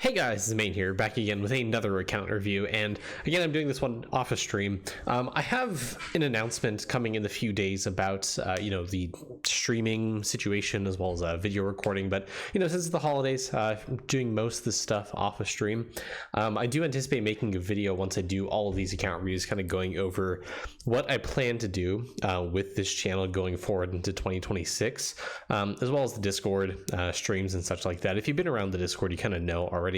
Hey guys, this is Main here, back again with another account review, and again I'm doing this one off a stream. I have an announcement coming in a few days about the streaming situation as well as video recording, but since it's the holidays, I'm doing most of this stuff off a stream. I do anticipate making a video once I do all of these account reviews, kind of going over what I plan to do with this channel going forward into 2026, as well as the Discord streams and such like that. If you've been around the Discord, you kind of know already.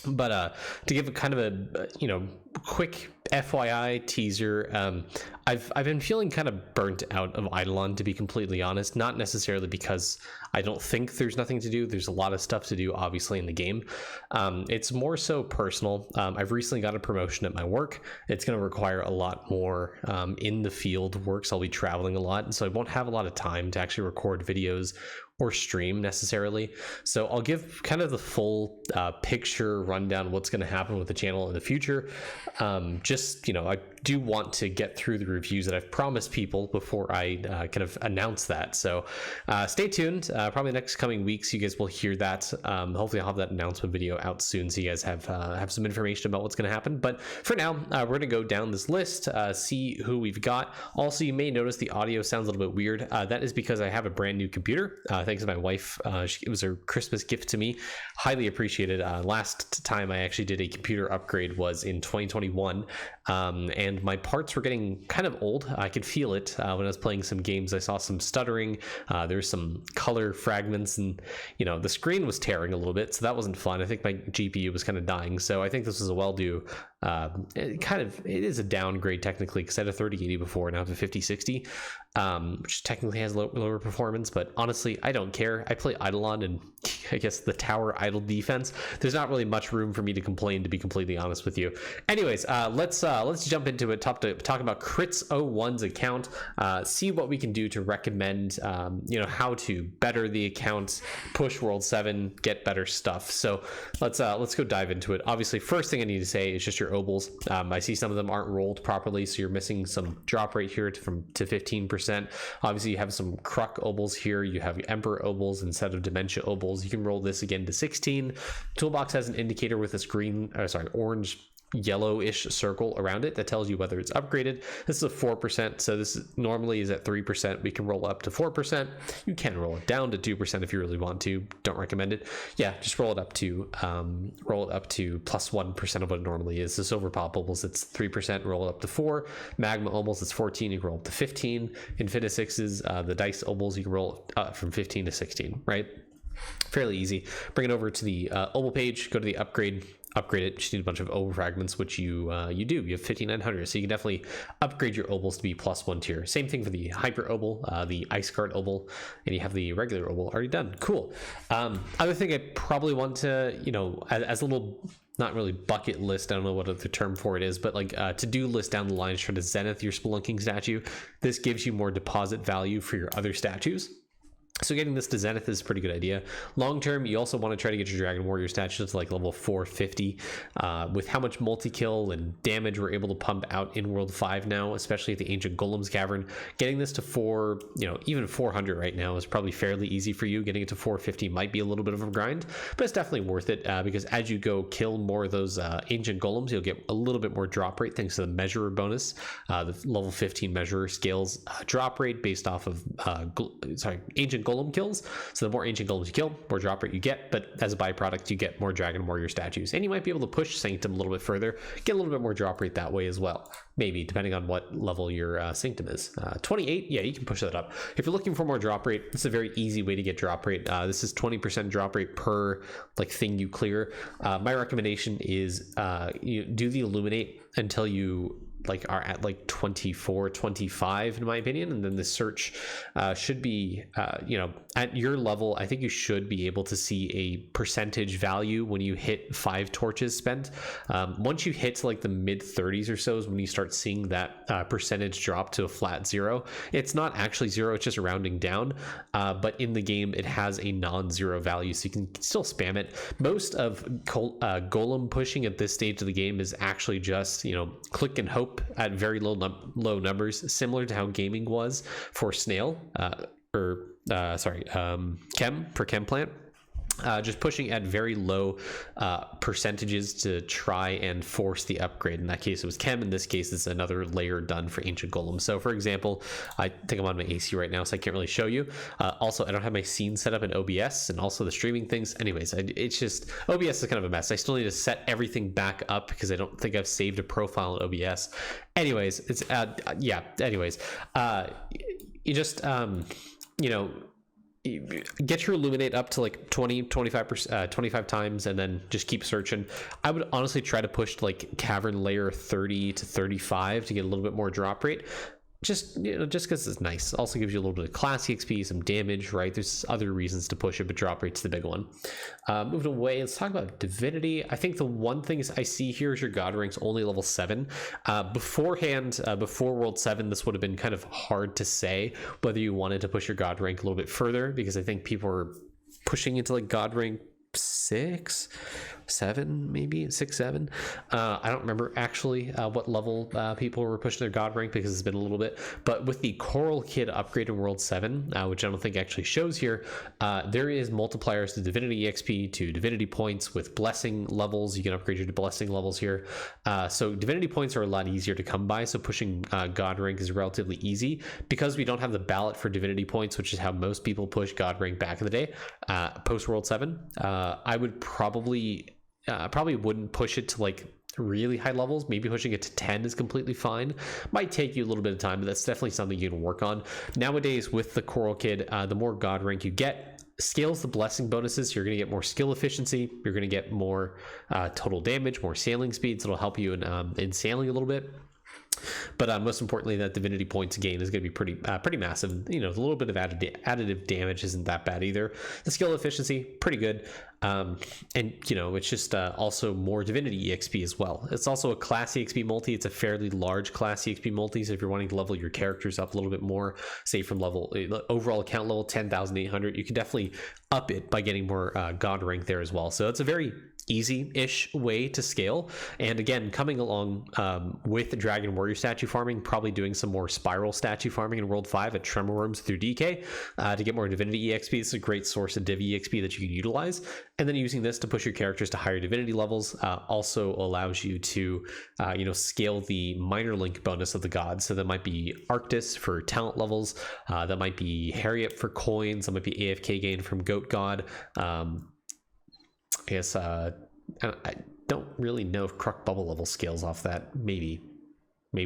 But to give a kind of a quick FYI teaser, I've been feeling kind of burnt out of Idleon, to be completely honest. Not necessarily because I don't think there's nothing to do. There's a lot of stuff to do, obviously, in the game. It's more so personal. I've recently got a promotion at my work. It's going to require a lot more in the field work, so I'll be traveling a lot, and so I won't have a lot of time to actually record videos or stream necessarily. So I'll give kind of the full picture rundown of what's going to happen with the channel in the future. I do want to get through the reviews that I've promised people before I kind of announce that. So stay tuned. Probably next coming weeks, you guys will hear that. Hopefully I'll have that announcement video out soon, so you guys have some information about what's going to happen. But for now, we're going to go down this list, see who we've got. Also, you may notice the audio sounds a little bit weird. That is because I have a brand new computer. Thanks to my wife. It was her Christmas gift to me. Highly appreciated. Last time I actually did a computer upgrade was in 2021, and my parts were getting kind of old. I could feel it when I was playing some games. I saw some stuttering. There's some color fragments, and the screen was tearing a little bit, so that wasn't fun. I think my GPU was kind of dying, so I think this was a well-due. It is a downgrade technically, because I had a 3080 before, now I have a 5060, which technically has lower performance, but honestly I don't care. I play Idleon, and I guess the tower idle defense, there's not really much room for me to complain, to be completely honest with you. Anyways, let's jump into it. Talk about Kritz01's account, see what we can do to recommend how to better the account, push World 7, get better stuff. So let's go dive into it. Obviously, first thing I need to say is just your obols. I see some of them aren't rolled properly, so you're missing some drop rate here to 15%. Obviously, you have some Kruk obols here. You have Emperor obols instead of Dementia obols. You can roll this again to 16. Toolbox has an indicator with this orange yellowish circle around it that tells you whether it's upgraded. This is a 4%, so this normally is at 3%. We can roll up to 4%. You can roll it down to 2% if you really want to. Don't recommend it. Yeah, just roll it up to plus 1% of what it normally is. The silver pop obols, it's 3%. Roll it up to 4. Magma obols, it's 14. You can roll up to 15. Infinisixes, the dice obols, you can roll up from 15 to 16. Right? Fairly easy. Bring it over to the obol page. Go to the upgrade it. Just need a bunch of obol fragments, which you do. You have 5,900, so you can definitely upgrade your obols to be +1 tier. Same thing for the hyper obol, the ice guard obol, and you have the regular obol already done. Cool. Other thing I probably want to as a little, not really bucket list, I don't know what the term for it is, but like to do list down the line, try to zenith your spelunking statue. This gives you more deposit value for your other statues. So getting this to zenith is a pretty good idea. Long term, you also want to try to get your Dragon Warrior statues to like level 450. With how much multi-kill and damage we're able to pump out in World 5 now, especially at the Ancient Golem's Cavern, getting this to even 400 right now is probably fairly easy for you. Getting it to 450 might be a little bit of a grind, but it's definitely worth it because as you go kill more of those Ancient Golems, you'll get a little bit more drop rate thanks to the Measurer bonus. The level 15 Measurer scales drop rate based off of Ancient Golem kills. So the more ancient golems you kill, more drop rate you get, but as a byproduct you get more Dragon Warrior statues, and you might be able to push Sanctum a little bit further, get a little bit more drop rate that way as well, maybe depending on what level your Sanctum is. 28, yeah, you can push that up. If you're looking for more drop rate, it's a very easy way to get drop rate. This is 20% drop rate per thing you clear. My recommendation is you do the Illuminate until you are at 24, 25 in my opinion, and then the search should be at your level. I think you should be able to see a percentage value when you hit 5 torches spent. Once you hit to the mid 30s or so is when you start seeing that percentage drop to a flat 0. It's not actually 0, it's just rounding down, but in the game it has a non-zero value, so you can still spam it. Most of golem pushing at this stage of the game is actually just click and hope at very low numbers, similar to how gaming was for Snail, Chem for Chem Plant. just pushing at very low percentages to try and force the upgrade. In that case, it was Chem. In this case, it's another layer done for Ancient Golem. So, for example, I think I'm on my AC right now, so I can't really show you. Also, I don't have my scene set up in OBS, and also the streaming things. Anyways, it's just, OBS is kind of a mess. I still need to set everything back up because I don't think I've saved a profile in OBS. Anyways, it's, yeah, anyways, you just, you know, get your illuminate up to like 25%, 25 times, and then just keep searching. I would honestly try to push like cavern layer 30 to 35 to get a little bit more drop rate, just, you know, just because it's nice. Also gives you a little bit of class XP, some damage, right? There's other reasons to push it, but drop rate's the big one. Moving away, let's talk about divinity. I think the one thing is I see here is your god rank's only level 7. Beforehand, before world 7, this would have been kind of hard to say whether you wanted to push your god rank a little bit further, because I think people were pushing into like god rank 6, 7, maybe 6, 7. I don't remember actually what level people were pushing their god rank, because it's been a little bit. But with the Coral Kid upgrade in World 7, which I don't think actually shows here, there is multipliers to Divinity EXP, to Divinity points with blessing levels. You can upgrade your blessing levels here. So Divinity points are a lot easier to come by. So pushing god rank is relatively easy because we don't have the ballot for Divinity points, which is how most people push god rank back in the day. Post World 7, I would probably wouldn't push it to like really high levels. Maybe pushing it to 10 is completely fine. Might take you a little bit of time, but that's definitely something you can work on. Nowadays with the Coral Kid, the more god rank you get, scales the blessing bonuses. You're going to get more skill efficiency. You're going to get more total damage, more sailing speeds. It'll help you in sailing a little bit. But most importantly, that divinity points gain is going to be pretty massive. You know, a little bit of additive damage isn't that bad either. The skill efficiency, pretty good. And you know, it's just also more divinity EXP as well. It's also a class EXP multi. It's a fairly large class EXP multi. So if you're wanting to level your characters up a little bit more, say from level overall account level 10,800, you can definitely up it by getting more god rank there as well. So it's a very easy-ish way to scale. And again, coming along with the Dragon Warrior statue farming, probably doing some more spiral statue farming in World 5 at Tremor Worms through DK to get more Divinity EXP. It's a great source of Div EXP that you can utilize. And then using this to push your characters to higher Divinity levels also allows you to, you know, scale the minor link bonus of the gods. So that might be Arctis for talent levels. That might be Harriet for coins. That might be AFK gain from Goat God. I guess I don't really know if Kruk bubble level scales off that. Maybe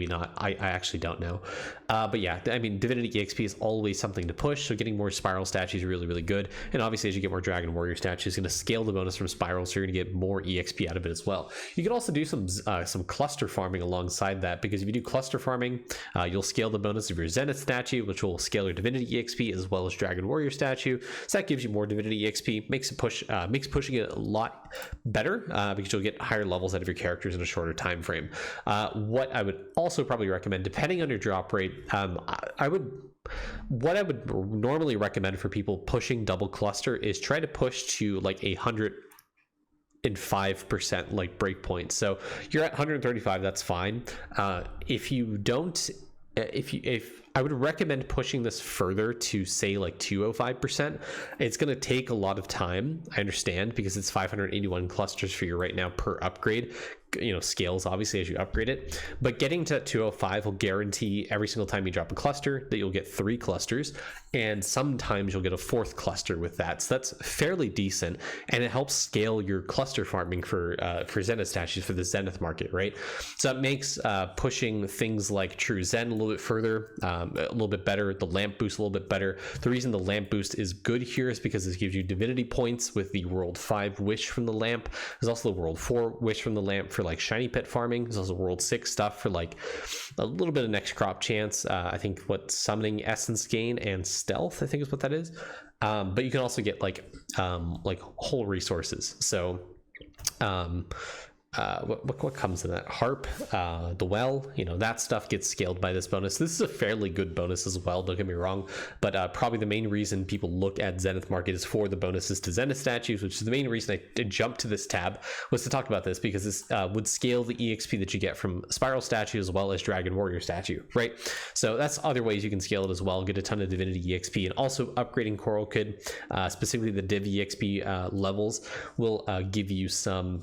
not. I actually don't know. But yeah, I mean, Divinity EXP is always something to push, so getting more Spiral statues is really, really good. And obviously, as you get more Dragon Warrior statues, it's going to scale the bonus from Spiral, so you're going to get more EXP out of it as well. You can also do some cluster farming alongside that, because if you do cluster farming, you'll scale the bonus of your Zenith statue, which will scale your Divinity EXP as well as Dragon Warrior statue. So that gives you more Divinity EXP, makes pushing it a lot better, because you'll get higher levels out of your characters in a shorter time frame. What I would also probably recommend, depending on your drop rate, what I would normally recommend for people pushing double cluster is try to push to like 105% like breakpoint. So you're at 135, that's fine. If you don't, if I would recommend pushing this further to say like 205%. It's going to take a lot of time, I understand, because it's 581 clusters for you right now per upgrade. You know, scales obviously as you upgrade it, but getting to 205 will guarantee every single time you drop a cluster that you'll get 3 clusters, and sometimes you'll get a 4th cluster with that. So that's fairly decent, and it helps scale your cluster farming for Zenith statues for the Zenith market, right? So that makes pushing things like True Zen a little bit further, a little bit better. The lamp boost a little bit better. The reason the lamp boost is good here is because it gives you divinity points with the World 5 wish from the lamp. There's also the World 4 wish from the lamp for like shiny pet farming. There's also World 6 stuff for like a little bit of next crop chance. I think what summoning essence gain and stealth, I think is what that is. But you can also get like whole resources. So what comes in that? Harp, the well, that stuff gets scaled by this bonus. This is a fairly good bonus as well, don't get me wrong, but probably the main reason people look at Zenith Market is for the bonuses to Zenith statues, which is the main reason I jumped to this tab, was to talk about this, because this would scale the EXP that you get from Spiral statue as well as Dragon Warrior statue, right? So that's other ways you can scale it as well, get a ton of Divinity EXP, and also upgrading Coral Kid, specifically the Div EXP levels, will give you some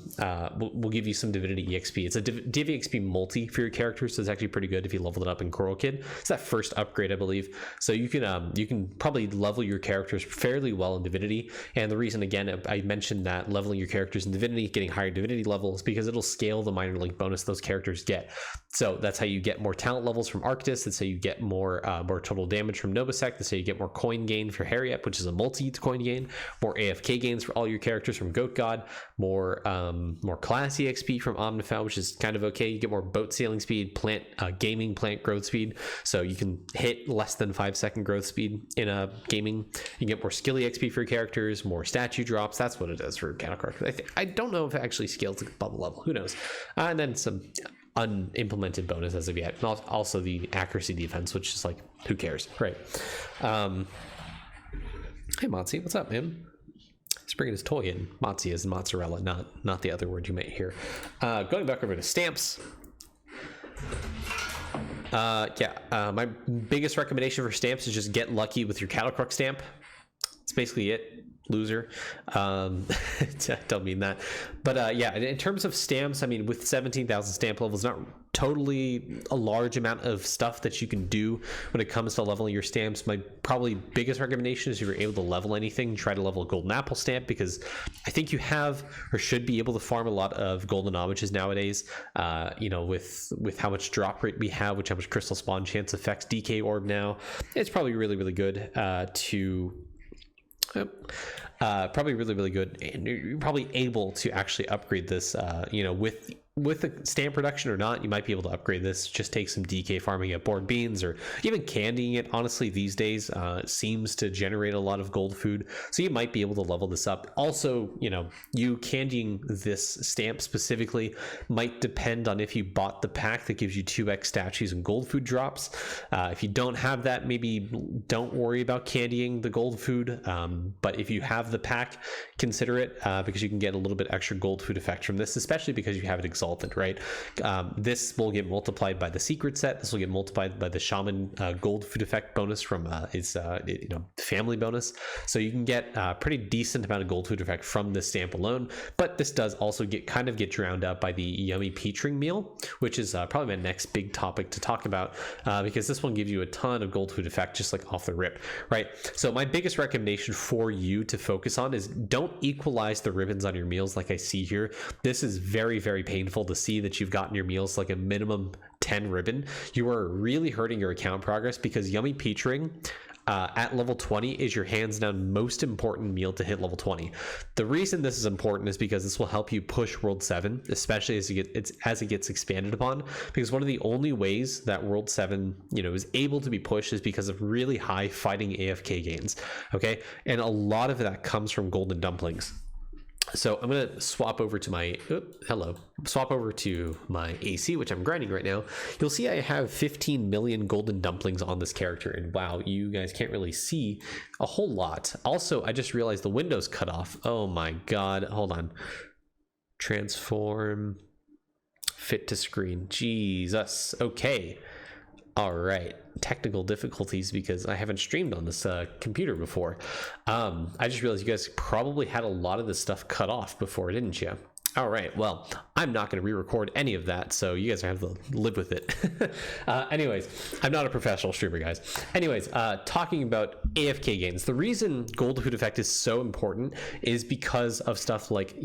some Divinity EXP. It's a Div EXP multi for your character, so it's actually pretty good if you level it up in Coral Kid. It's that first upgrade, I believe. So you can probably level your characters fairly well in Divinity. And the reason, again, I mentioned that leveling your characters in Divinity, getting higher Divinity levels, because it'll scale the minor link bonus those characters get. So that's how you get more talent levels from Arctis. That's how you get more total damage from Novosec. That's how you get more coin gain for Harriet, which is a multi coin gain. More AFK gains for all your characters from Goat God. More class EXP from Omnifal, which is kind of okay. You get more boat sailing speed, gaming plant growth speed, so you can hit less than 5-second growth speed in a gaming. You get more skill EXP for your characters, more statue drops. That's what it is for Catacroc. I don't know if it actually scales to bubble level. Who knows? And then some unimplemented bonus as of yet. And also the accuracy defense, which is like, who cares, right? Hey Motzi, what's up, man? He's bringing his toy in. Motzi is mozzarella, not the other word you might hear. Going back over to stamps. My biggest recommendation for stamps is just get lucky with your Catacroc stamp. That's basically it. Loser. Don't mean that, but in terms of stamps, I mean, with 17,000 stamp levels, not totally a large amount of stuff that you can do when it comes to leveling your stamps. My probably biggest recommendation is if you're able to level anything, try to level a golden apple stamp, because I think you have or should be able to farm a lot of golden homages nowadays, with how much drop rate we have, how much crystal spawn chance affects DK orb now. It's probably really, really good probably really, really good, and you're probably able to actually upgrade this, with the stamp production or not. You might be able to upgrade this. Just take some DK farming at board beans, or even candying it. Honestly, these days seems to generate a lot of gold food, so you might be able to level this up. Also, you candying this stamp specifically might depend on if you bought the pack that gives you 2x statues and gold food drops. If you don't have that, maybe don't worry about candying the gold food, but if you have the pack, consider it, because you can get a little bit extra gold food effect from this, especially because you have it exalted, right? This will get multiplied by the secret set. This will get multiplied by the shaman gold food effect bonus from its family bonus. So you can get a pretty decent amount of gold food effect from this stamp alone. But this does also get drowned out by the Yumi Peachring meal, which is probably my next big topic to talk about, because this one gives you a ton of gold food effect just like off the rip, right? So my biggest recommendation for you to focus on is don't equalize the ribbons on your meals like I see here. This is very, very painful to see that you've gotten your meals like a minimum 10 ribbon. You are really hurting your account progress, because Yumi Peachring at level 20 is your hands down most important meal to hit level 20. The reason this is important is because this will help you push World 7, especially as it gets expanded upon, because one of the only ways that World 7 is able to be pushed is because of really high fighting AFK gains. Okay, and a lot of that comes from golden dumplings. So I'm going to swap over to my AC, which I'm grinding right now. You'll see I have 15 million golden dumplings on this character, and wow, you guys can't really see a whole lot. Also, I just realized the window's cut off. Oh my god, hold on. Transform, fit to screen. Jesus. Okay. All right, technical difficulties because I haven't streamed on this computer before. I just realized you guys probably had a lot of this stuff cut off before, didn't you? All right, well, I'm not going to re-record any of that, so you guys have to live with it. Anyways, I'm not a professional streamer, guys. Anyways, talking about AFK gains, the reason gold food effect is so important is because of stuff like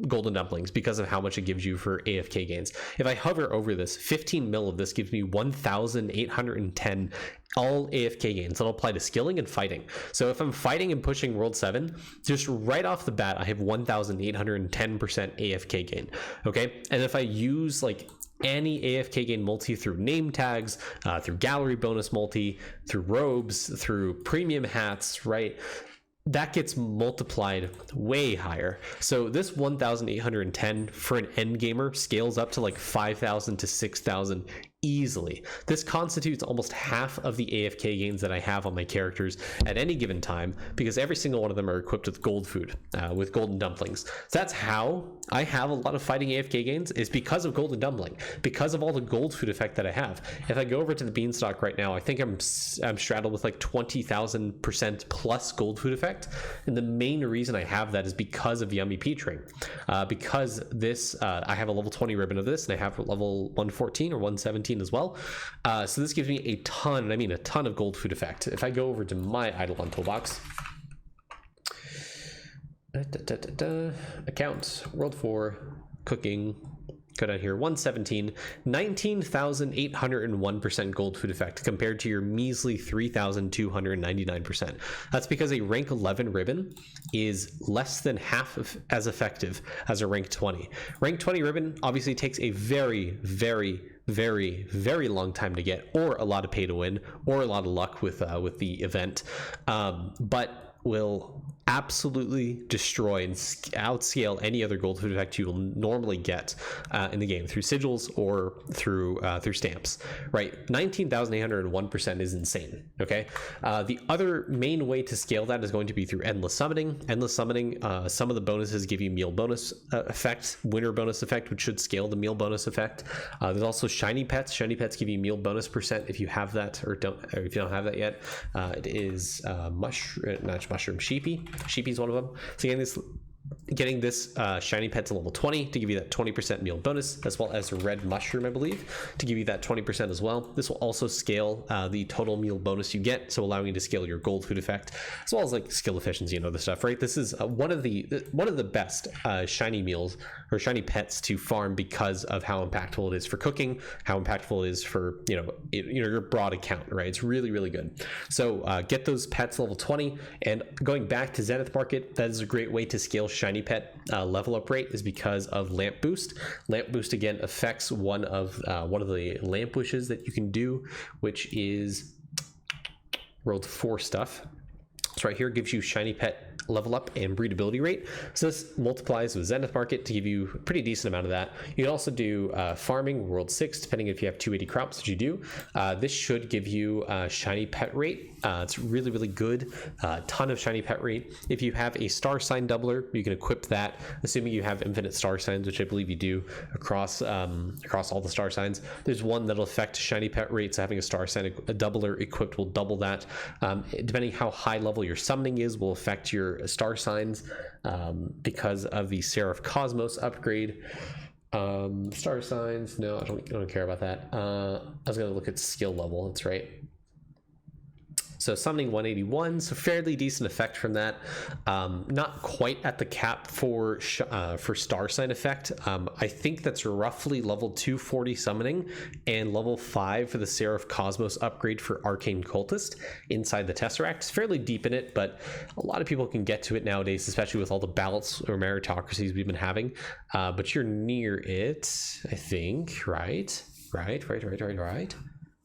golden dumplings, because of how much it gives you for AFK gains. If I hover over this, 15 mil of this gives me 1,810 all AFK gains that'll apply to skilling and fighting. So if I'm fighting and pushing World 7, just right off the bat, I have 1,810% AFK gain. Okay, and if I use like any AFK gain multi through name tags, through gallery bonus multi, through robes, through premium hats, right? that gets multiplied way higher. So this 1,810 for an end gamer scales up to like 5,000 to 6,000 easily. This constitutes almost half of the AFK gains that I have on my characters at any given time, because every single one of them are equipped with gold food, with golden dumplings. So that's how I have a lot of fighting AFK gains, is because of golden dumpling, because of all the gold food effect that I have. If I go over to the beanstalk right now, I think I'm straddled with like 20,000% plus gold food effect, and the main reason I have that is because of Yumi Peachring. Because this, I have a level 20 ribbon of this, and I have a level 114 or 117 as well. So this gives me a ton, and I mean a ton of gold food effect. If I go over to my Idleon toolbox, accounts, world 4, cooking, go down here, 117, 19,801% gold food effect compared to your measly 3,299%. That's because a rank 11 ribbon is less than half as effective as a rank 20. Rank 20 ribbon obviously takes a very, very, very, very long time to get, or a lot of pay to win, or a lot of luck with the event, but will absolutely destroy and outscale any other gold food effect you will normally get in the game through sigils or through stamps, right? 19,801% is insane. Okay, the other main way to scale that is going to be through endless summoning. Some of the bonuses give you meal bonus effect, winter bonus effect, which should scale the meal bonus effect. There's also shiny pets. Shiny pets give you meal bonus percent if you have that, or if you don't have that yet. It is mushroom sheepy. Sheepy's one of them. So getting this shiny pet to level 20 to give you that 20% meal bonus, as well as red mushroom, I believe, to give you that 20% as well. This will also scale the total meal bonus you get, so allowing you to scale your gold food effect, as well as like skill efficiency and other stuff, right? This is one of the best shiny meals or shiny pets to farm because of how impactful it is for cooking, how impactful it is for your broad account, right? It's really, really good. So get those pets level 20, and going back to Zenith Market, that is a great way to scale shiny pet level up rate, is because of lamp boost. Lamp boost again affects one of the lamp wishes that you can do, which is world 4 stuff. So right here gives you shiny pet level up and breedability rate. So this multiplies with Zenith Market to give you a pretty decent amount of that. You can also do farming world 6, depending if you have 280 crops, which you do. This should give you shiny pet rate. It's really, really good. Ton of shiny pet rate. If you have a star sign doubler, you can equip that, assuming you have infinite star signs, which I believe you do across all the star signs. There's one that'll affect shiny pet rate, so having a star sign, a doubler equipped will double that. Depending how high level your summoning is, will affect your star signs, because of the Seraph Cosmos upgrade. Star signs, no, I don't care about that. I was going to look at skill level. That's right. So summoning 181, so fairly decent effect from that. Not quite at the cap for star sign effect. I think that's roughly level 240 summoning and level 5 for the Seraph Cosmos upgrade for Arcane Cultist inside the Tesseract. It's fairly deep in it, but a lot of people can get to it nowadays, especially with all the ballots or meritocracies we've been having. But you're near it, I think, right?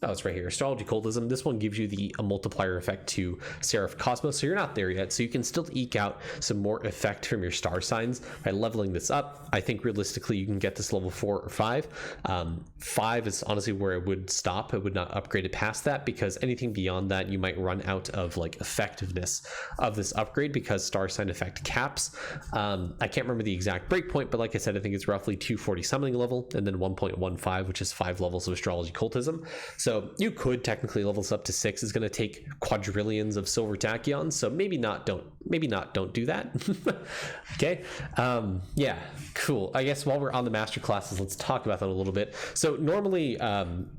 Oh, it's right here. Astrology Cultism. This one gives you a multiplier effect to Seraph Cosmos, so you're not there yet. So you can still eke out some more effect from your star signs by leveling this up. I think realistically you can get this level 4 or 5. 5 is honestly where I would stop. I would not upgrade it past that, because anything beyond that you might run out of like effectiveness of this upgrade, because star sign effect caps. I can't remember the exact breakpoint, but like I said, I think it's roughly 240 summoning level and then 1.15, which is 5 levels of Astrology Cultism. So you could technically level this up to 6. It's going to take quadrillions of silver tachyons, so maybe not don't do that. Okay. Yeah, cool. I guess while we're on the master classes, let's talk about that a little bit. So normally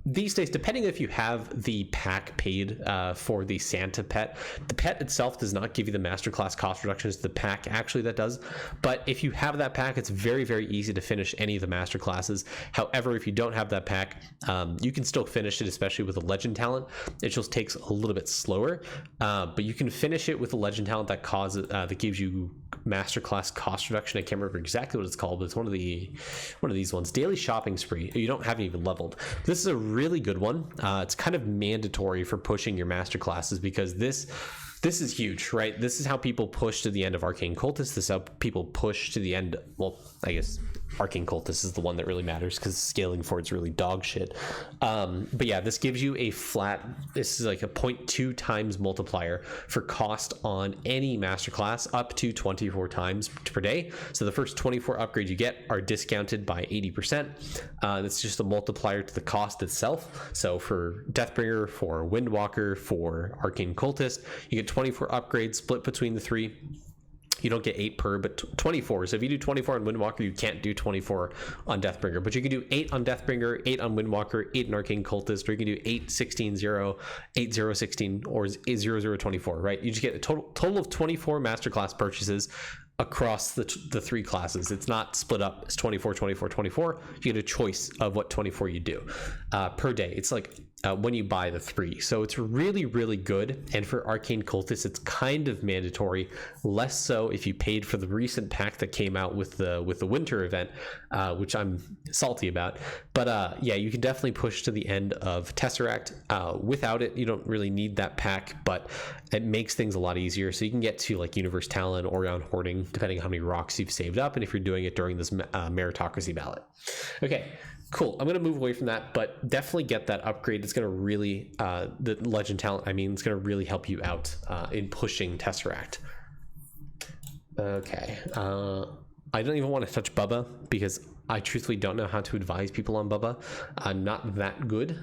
these days, depending if you have the pack paid for the Santa pet, the pet itself does not give you the master class cost reductions. The pack actually that does, but if you have that pack, it's very, very easy to finish any of the master classes. However, if you don't have that pack, you can still finish it, especially with a legend talent. It just takes a little bit slower, but you can finish it with a legend talent that gives you masterclass cost reduction. I can't remember exactly what it's called, but it's one of these ones. Daily shopping spree. You haven't even leveled. This is a really good one. It's kind of mandatory for pushing your master classes, because this this is huge, right? This is how people push to the end of Arcane Cultist. This is how people push to the end. Well, I guess Arcane Cultist is the one that really matters because scaling for it's really dog shit. But yeah, this gives you a flat, this is like a 0.2 times multiplier for cost on any masterclass up to 24 times per day. So the first 24 upgrades you get are discounted by 80%. That's just a multiplier to the cost itself. So for Deathbringer, for Windwalker, for Arcane Cultist, you get 24 upgrades split between the three. You don't get 8 per, but 24. So if you do 24 on Windwalker, you can't do 24 on Deathbringer. But you can do 8 on Deathbringer, 8 on Windwalker, 8 on Arcane Cultist, or you can do 8, 16, 0, 8, 0, 16, or 0, 0, 24, right? You just get a total of 24 masterclass purchases across the three classes. It's not split up. It's 24, 24, 24. You get a choice of what 24 you do per day. It's like when you buy the 3. So it's really, really good. And for Arcane Cultists, it's kind of mandatory. Less so if you paid for the recent pack that came out with the winter event, which I'm salty about. But yeah, you can definitely push to the end of Tesseract. Without it, you don't really need that pack, but it makes things a lot easier. So you can get to like Universe Talon, Orion Hoarding, depending on how many rocks you've saved up and if you're doing it during this meritocracy ballot. Okay, cool. I'm going to move away from that, but definitely get that upgrade. It's going to really, the Legend Talent, I mean, it's going to really help you out in pushing Tesseract. Okay. I don't even want to touch Bubba because I truthfully don't know how to advise people on Bubba. I'm not that good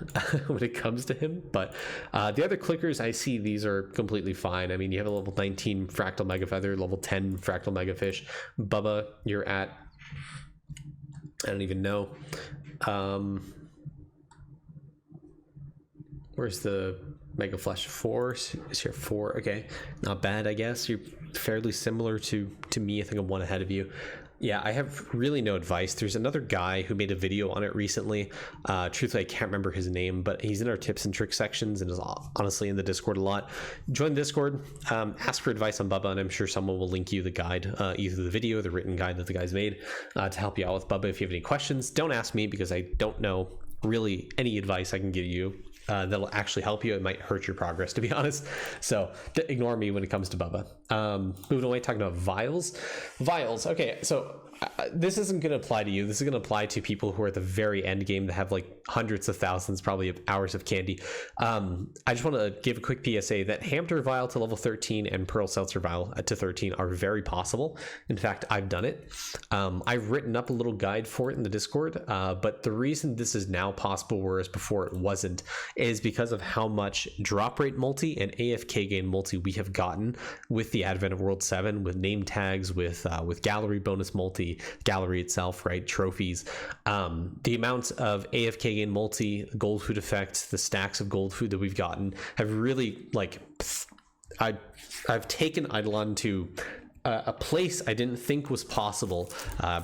when it comes to him, but the other clickers I see, these are completely fine. I mean, you have a level 19 Fractal Mega Feather, level 10 Fractal Mega Fish. Bubba, you're at, I don't even know. Where's the Mega Flash? 4? Is here 4? Okay, not bad, I guess. You're fairly similar to me. I think I'm one ahead of you. Yeah, I have really no advice. There's another guy who made a video on it recently. Truthfully, I can't remember his name, but he's in our tips and tricks sections and is honestly in the Discord a lot. Join the Discord, ask for advice on Bubba, and I'm sure someone will link you the guide, either the video or the written guide that the guy's made to help you out with Bubba. If you have any questions, don't ask me because I don't know really any advice I can give you that'll actually help you. It might hurt your progress, to be honest. So ignore me when it comes to Bubba. Moving away, talking about vials. Okay, so this isn't going to apply to you. This is going to apply to people who are at the very end game that have like hundreds of thousands, probably of hours of candy. I just want to give a quick PSA that Hamter Vial to level 13 and Pearl Seltzer Vial to 13 are very possible. In fact, I've done it. I've written up a little guide for it in the Discord, but the reason this is now possible, whereas before it wasn't, is because of how much drop rate multi and AFK gain multi we have gotten with the advent of World 7, with name tags, with gallery bonus multi, gallery itself, right, trophies. The amount of AFK gain multi, gold food effects, the stacks of gold food that we've gotten have really, like, I've taken Idleon to a place I didn't think was possible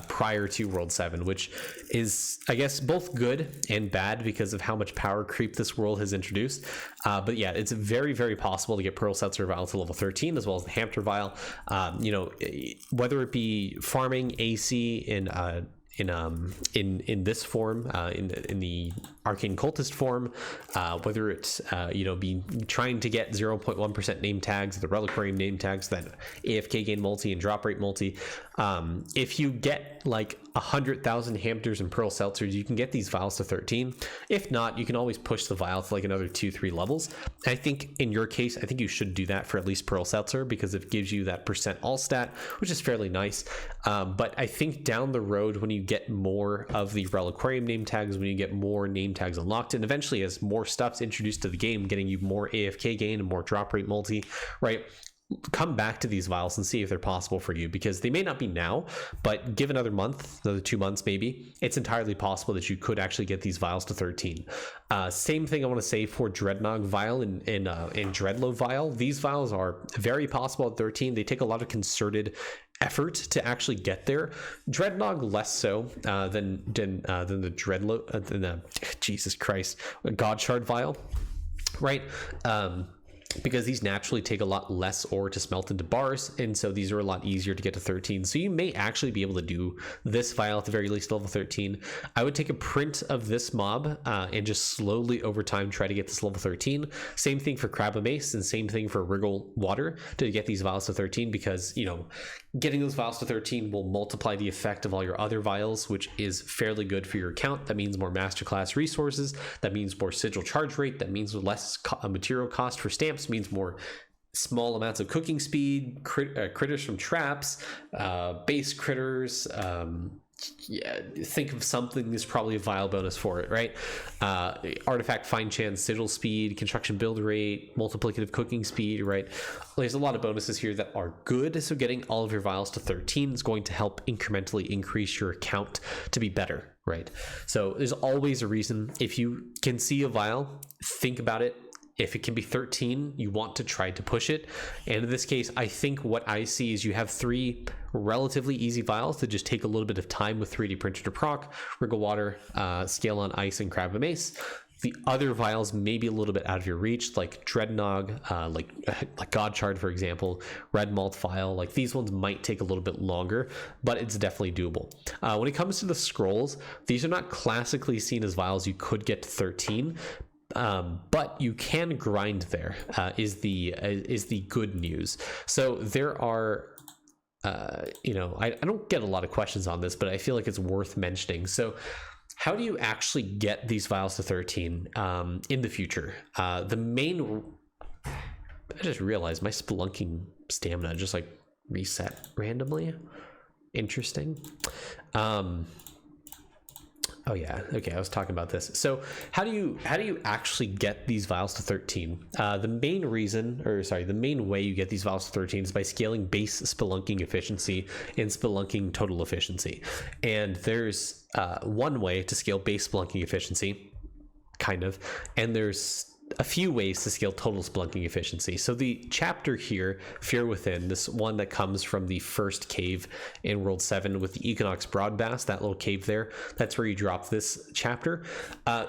prior to World 7, which is, I guess, both good and bad because of how much power creep this world has introduced. But yeah, it's very, very possible to get Pearl Seltzer Vial to level 13, as well as the Hamter Vial. You know, whether it be farming AC in this form, in the Arcane Cultist form, whether it's you know, be trying to get 0.1% name tags, the Reliquarium name tags, that AFK gain multi and drop rate multi. If you get like 100,000 Hamters and Pearl Seltzers, you can get these vials to 13. If not, you can always push the vial to like another 2-3 levels. I think in your case, I think you should do that for at least Pearl Seltzer because it gives you that percent all stat, which is fairly nice. But I think down the road, when you get more of the Reliquarium name tags, when you get more name tags unlocked, and eventually as more stuff's introduced to the game, getting you more AFK gain and more drop rate multi, right? Come back to these vials and see if they're possible for you, because they may not be now, but give another month, another 2 months maybe, it's entirely possible that you could actually get these vials to 13. Same thing I want to say for Dreadnought Vial and Dreadlow Vial. These vials are very possible at 13. They take a lot of concerted effort to actually get there. Dreadnought less so than the Dreadlow, Jesus Christ, God Shard Vial, right? because these naturally take a lot less ore to smelt into bars, and so these are a lot easier to get to 13. So you may actually be able to do this vial at the very least level 13. I would take a print of this mob and just slowly over time try to get this level 13. Same thing for Crab Mace, and same thing for Wriggle Water to get these vials to 13, because, you know, getting those vials to 13 will multiply the effect of all your other vials, which is fairly good for your account. That means more masterclass resources, that means more sigil charge rate, that means less material cost for stamps, means more small amounts of cooking speed, critters from traps, base critters. Yeah, think of something that's probably a vial bonus for it, right? Artifact find chance, sigil speed, construction build rate, multiplicative cooking speed, right? There's a lot of bonuses here that are good, so getting all of your vials to 13 is going to help incrementally increase your account to be better, right? So there's always a reason. If you can see a vial, think about it. If it can be 13, you want to try to push it. And in this case, I think what I see is you have 3 relatively easy vials that just take a little bit of time with 3D printer to proc: Wriggle Water, Scale on Ice, and Crab Mace. The other vials may be a little bit out of your reach, like Dreadnought, like God Shard, for example, Red Malt Vial. Like, these ones might take a little bit longer, but it's definitely doable. When it comes to the scrolls, these are not classically seen as vials you could get to 13. But you can grind there, is the good news. So there are, you know, I don't get a lot of questions on this, but I feel like it's worth mentioning. So how do you actually get these vials to 13 in the future? I just realized my spelunking stamina just like reset randomly. Interesting. Oh yeah, okay, I was talking about this. So how do you actually get these vials to 13? The main way you get these vials to 13 is by scaling base spelunking efficiency and spelunking total efficiency. And there's one way to scale base spelunking efficiency, kind of, and there's a few ways to scale total spelunking efficiency. So the chapter here, Fear Within, this one that comes from the first cave in World 7 with the Equinox Broadbass, that little cave there, that's where you drop this chapter.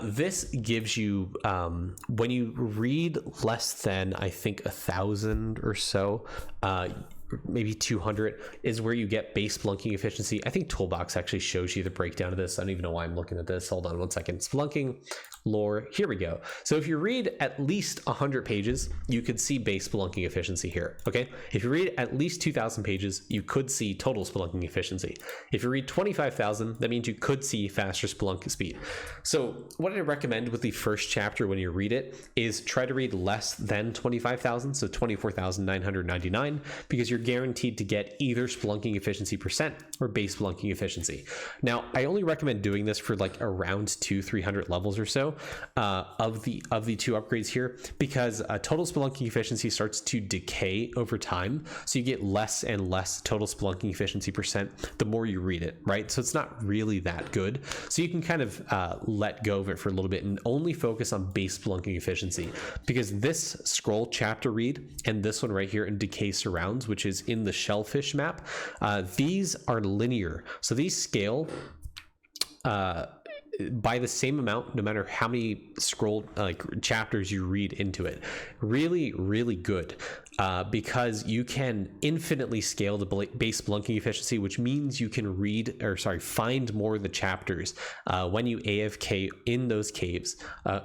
This gives you, when you read less than, I think, 1,000 or so, maybe 200 is where you get base spelunking efficiency. I think Toolbox actually shows you the breakdown of this. I don't even know why I'm looking at this. Hold on one second. Spelunking lore, here we go. So if you read at least 100 pages, you could see base spelunking efficiency here. Okay, if you read at least 2,000 pages, you could see total spelunking efficiency. If you read 25,000, that means you could see faster spelunking speed. So what I recommend with the first chapter when you read it is try to read less than 25,000, so 24,999, because you're guaranteed to get either spelunking efficiency percent or base spelunking efficiency. Now, I only recommend doing this for like around 200-300 levels or so of the 2 upgrades here, because total spelunking efficiency starts to decay over time, so you get less and less total spelunking efficiency percent the more you read it, right? So it's not really that good. So you can kind of let go of it for a little bit and only focus on base spelunking efficiency, because this scroll chapter read and this one right here in Decay Surrounds, which is in the Shellfish map, these are linear, so these scale by the same amount no matter how many scroll chapters you read into it. Really, really good, because you can infinitely scale the base spelunking efficiency, which means you can find more of the chapters when you AFK in those caves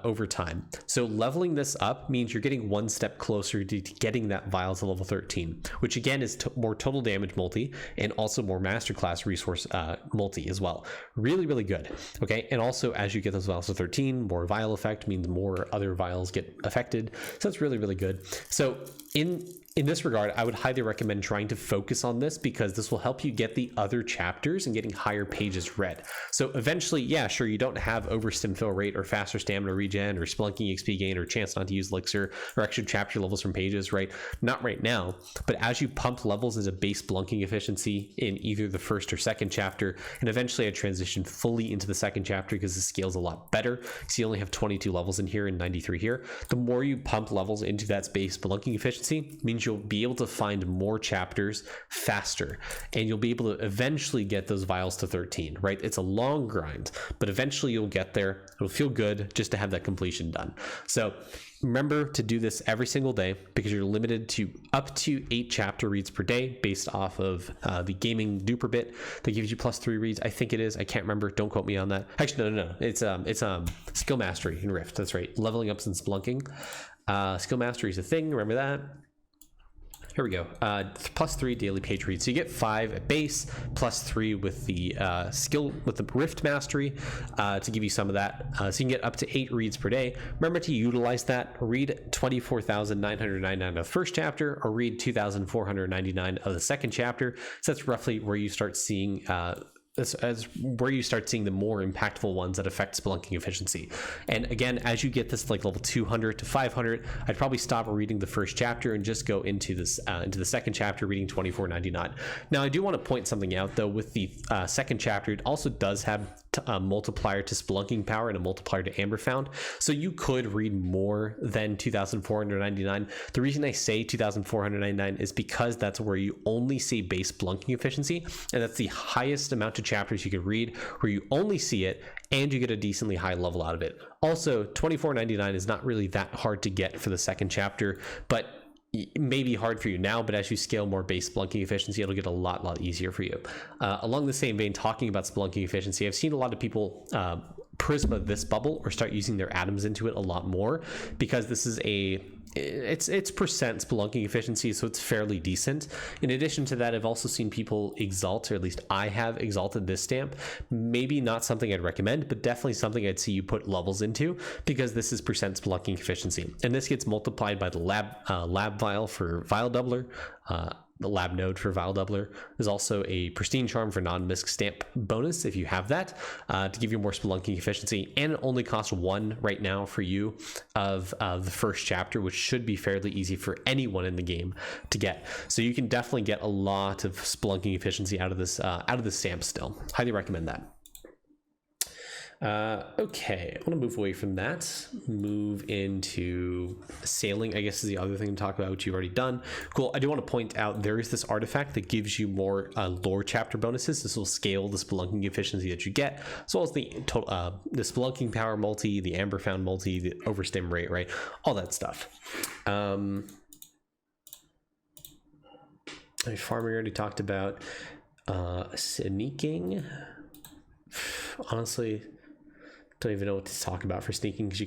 over time. So leveling this up means you're getting one step closer to getting that vial to level 13, which again is more total damage multi and also more masterclass resource multi as well. Really, really good. Okay, and also as you get those vials to 13, more vial effect means more other vials get affected. So that's really, really good. So in this regard, I would highly recommend trying to focus on this, because this will help you get the other chapters and getting higher pages read. So eventually, yeah, sure, you don't have overstim fill rate or faster stamina regen or spelunking XP gain or chance not to use elixir or extra chapter levels from pages, right? Not right now, but as you pump levels into base spelunking efficiency in either the first or second chapter, and eventually I transition fully into the second chapter because the scale's a lot better. So you only have 22 levels in here and 93 here. The more you pump levels into that base spelunking efficiency means means you'll be able to find more chapters faster, and you'll be able to eventually get those vials to 13, right? It's a long grind, but eventually you'll get there. It'll feel good just to have that completion done. So remember to do this every single day, because you're limited to up to 8 chapter reads per day based off of the gaming duper bit that gives you +3 reads. I think it is. I can't remember. Don't quote me on that. Actually, no. It's skill mastery in Rift. That's right. Leveling up and splunking. Skill mastery is a thing. Remember that. Here we go. +3 daily page reads. So you get 5 at base, +3 with the skill, with the Rift mastery to give you some of that. So you can get up to 8 reads per day. Remember to utilize that. Read 24,999 of the first chapter, or read 2,499 of the second chapter. So that's roughly where you start seeing as where you start seeing the more impactful ones that affect spelunking efficiency. And again, as you get this like level 200 to 500, I'd probably stop reading the first chapter and just go into this into the second chapter, reading 2499. Now, I do want to point something out though. With the second chapter, it also does have a multiplier to spelunking power and a multiplier to amber found, so you could read more than 2,499. The reason I say 2,499 is because that's where you only see base spelunking efficiency, and that's the highest amount of chapters you could read where you only see it and you get a decently high level out of it. Also, 2499 is not really that hard to get for the second chapter, but it may be hard for you now, but as you scale more base spelunking efficiency, it'll get a lot easier for you. Along the same vein, talking about spelunking efficiency, I've seen a lot of people Prisma this bubble or start using their atoms into it a lot more, because this is it's percent spelunking efficiency, so it's fairly decent. In addition to that, I've also seen people exalt, or at least I have exalted this stamp. Maybe not something I'd recommend, but definitely something I'd see you put levels into, because this is percent spelunking efficiency, and this gets multiplied by the lab vial for vial doubler. The lab node for vial doubler. There's also a pristine charm for non-misc stamp bonus if you have that, to give you more spelunking efficiency, and it only costs 1 right now for you of the first chapter, which should be fairly easy for anyone in the game to get. So you can definitely get a lot of spelunking efficiency out of this stamp still. Highly recommend that. Okay, I want to move away from that, move into sailing, I guess, is the other thing to talk about, which you've already done. Cool. I do want to point out there is this artifact that gives you more lore chapter bonuses. This will scale the spelunking efficiency that you get, as well as the spelunking power multi, the amber found multi, the overstim rate, right? All that stuff. Farming we already talked about. Sneaking, honestly, don't even know what to talk about for sneaking, because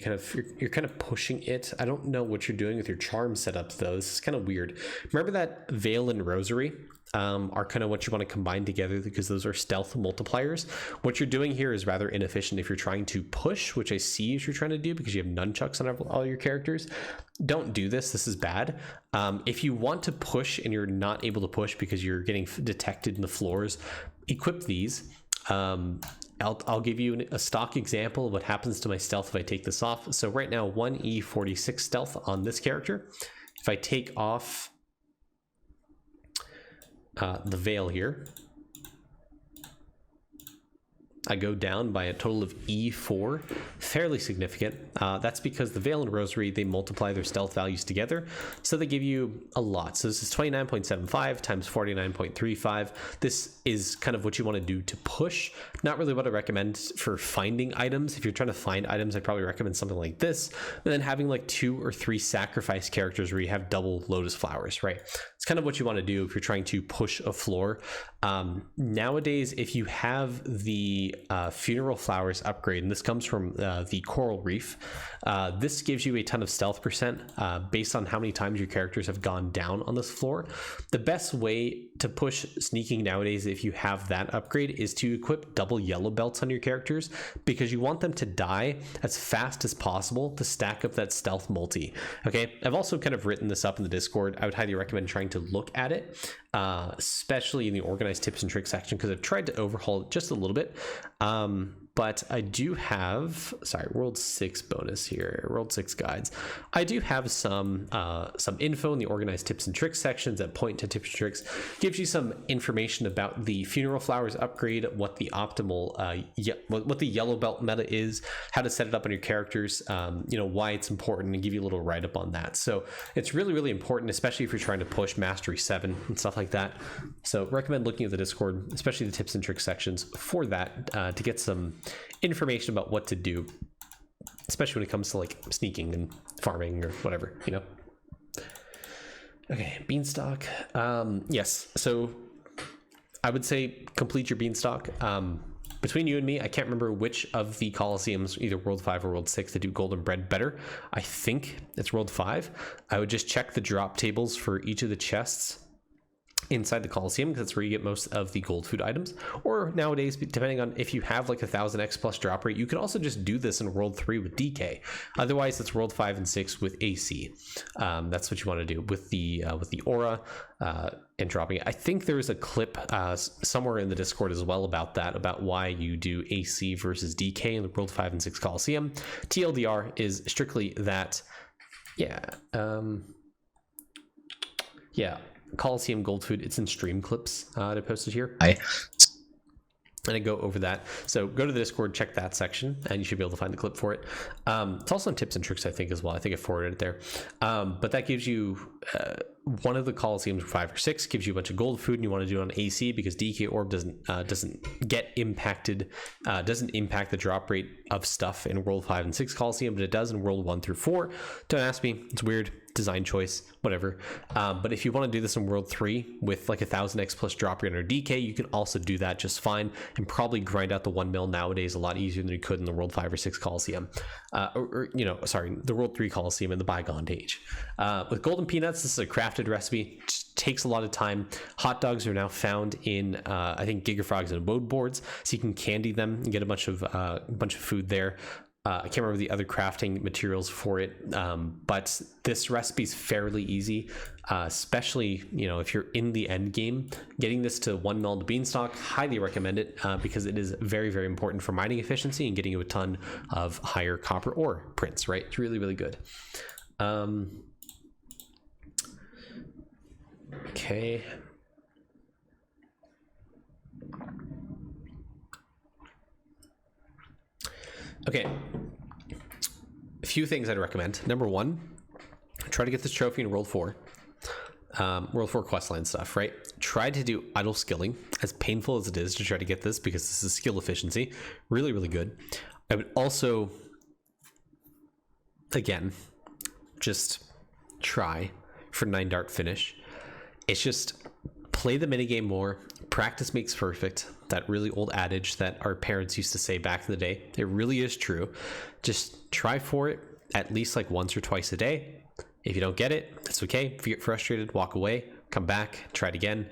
you're kind of pushing it. I don't know what you're doing with your charm setups though. This is kind of weird. Remember that Veil and Rosary are kind of what you want to combine together, because those are stealth multipliers. What you're doing here is rather inefficient if you're trying to push, which I see if you're trying to do, because you have nunchucks on all your characters. Don't do this. This is bad. If you want to push and you're not able to push because you're getting detected in the floors, equip these. I'll give you a stock example of what happens to my stealth if I take this off. So right now, 1E46 stealth on this character. If I take off the veil here, I go down by a total of E4, fairly significant. That's because the Veil and Rosary, they multiply their stealth values together, so they give you a lot. So this is 29.75 times 49.35. This is kind of what you want to do to push. Not really what I recommend for finding items. If you're trying to find items, I'd probably recommend something like this, and then having like 2 or 3 sacrifice characters where you have double lotus flowers, right? It's kind of what you want to do if you're trying to push a floor. Nowadays, if you have the funeral flowers upgrade, and this comes from the coral reef, this gives you a ton of stealth percent based on how many times your characters have gone down on this floor. The best way to push sneaking nowadays, if you have that upgrade, is to equip double yellow belts on your characters, because you want them to die as fast as possible to stack up that stealth multi. Okay, I've also kind of written this up in the Discord. I would highly recommend trying to look at it, especially in the organized tips and tricks section, because I've tried to overhaul it just a little bit. but I do have, sorry, World 6 bonus here, World 6 guides. I do have some info in the organized tips and tricks sections that point to tips and tricks. Gives you some information about the funeral flowers upgrade, what the optimal, what the yellow belt meta is, how to set it up on your characters, you know, why it's important, and give you a little write up on that. So it's really, really important, especially if you're trying to push Mastery 7 and stuff like that. So recommend looking at the Discord, especially the tips and tricks sections for that, to get some information about what to do, especially when it comes to like sneaking and farming or whatever, you know. Okay, beanstalk. Yes, so I would say complete your beanstalk. Between you and me, I can't remember which of the Colosseums, either World 5 or World 6, that do golden bread better. I think it's World 5. I would just check the drop tables for each of the chests inside the Colosseum, because that's where you get most of the gold food items. Or nowadays, depending on if you have like 1000x plus drop rate, you could also just do this in World 3 with DK. Otherwise, it's World 5 and 6 with AC. That's what you want to do with the aura and dropping it. I think there is a clip somewhere in the Discord as well about that, about why you do AC versus DK in the World 5 and 6 Colosseum. TLDR is strictly that, yeah. Colosseum gold food, it's in stream clips that I posted here. And I go over that. So go to the Discord, check that section, and you should be able to find the clip for it. It's also in tips and tricks, I think, as well. I think I forwarded it there. But that gives you one of the Colosseums, 5 or 6, gives you a bunch of gold food, and you want to do it on AC because DK orb doesn't get impacted, doesn't impact the drop rate of stuff in World 5 and 6 Colosseum, but it does in World 1 through 4. Don't ask me, it's weird. Design choice, whatever. But if you want to do this in World 3 with like 1000x plus drop rate or DK, you can also do that just fine, and probably grind out the 1 mil nowadays a lot easier than you could in the World 5 or 6 Colosseum, the World 3 Colosseum in the bygone age. With golden peanuts, this is a crafted recipe. It just takes a lot of time. Hot dogs are now found in I think Gigafrogs and Abode boards, so you can candy them and get a bunch of food there. I can't remember the other crafting materials for it, but this recipe is fairly easy, especially, you know, if you're in the end game. Getting this to 1 mil to beanstalk, highly recommend it, because it is very, very important for mining efficiency and getting you a ton of higher copper ore prints, right? It's really, really good. Okay. Okay, a few things I'd recommend. Number 1, try to get this trophy in World 4. World 4 questline stuff, right? Try to do idle skilling, as painful as it is to try to get this, because this is skill efficiency. Really, really good. I would also, again, just try for 9 dart finish. It's just play the minigame more. Practice makes perfect. That really old adage that our parents used to say back in the day. It really is true. Just try for it at least like once or twice a day. If you don't get it, that's okay. If you get frustrated, walk away, come back, try it again.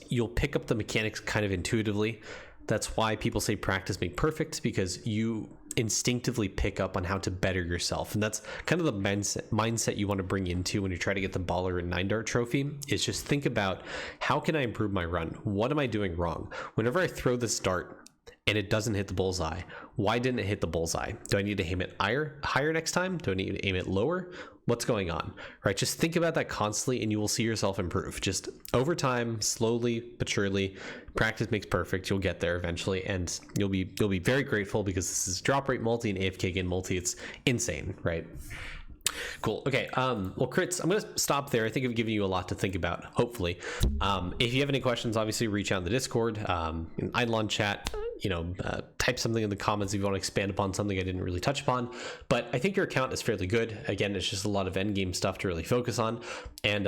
You'll pick up the mechanics kind of intuitively. That's why people say practice make perfect, because you instinctively pick up on how to better yourself. And that's kind of the mindset you want to bring into when you try to get the baller and 9 dart trophy, is just think about, how can I improve my run? What am I doing wrong? Whenever I throw this dart and it doesn't hit the bullseye, why didn't it hit the bullseye? Do I need to aim it higher next time? Do I need to aim it lower? What's going on, right? Just think about that constantly, and you will see yourself improve. Just over time, slowly but surely. Practice makes perfect. You'll get there eventually, and you'll be very grateful, because this is drop rate multi and AFK gain multi. It's insane, right? Cool. Okay. Well, Kritz, I'm going to stop there. I think I've given you a lot to think about, hopefully. If you have any questions, obviously reach out in the Discord, in Idleon chat, type something in the comments if you want to expand upon something I didn't really touch upon. But I think your account is fairly good. Again, it's just a lot of end game stuff to really focus on. And,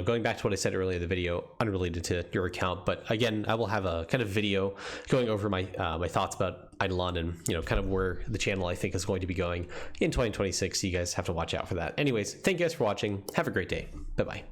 going back to what I said earlier in the video, unrelated to your account, but again, I will have a kind of video going over my thoughts about Idleon and, kind of where the channel I think is going to be going in 2026. So you guys have to watch out for that. Anyways, thank you guys for watching. Have a great day. Bye-bye.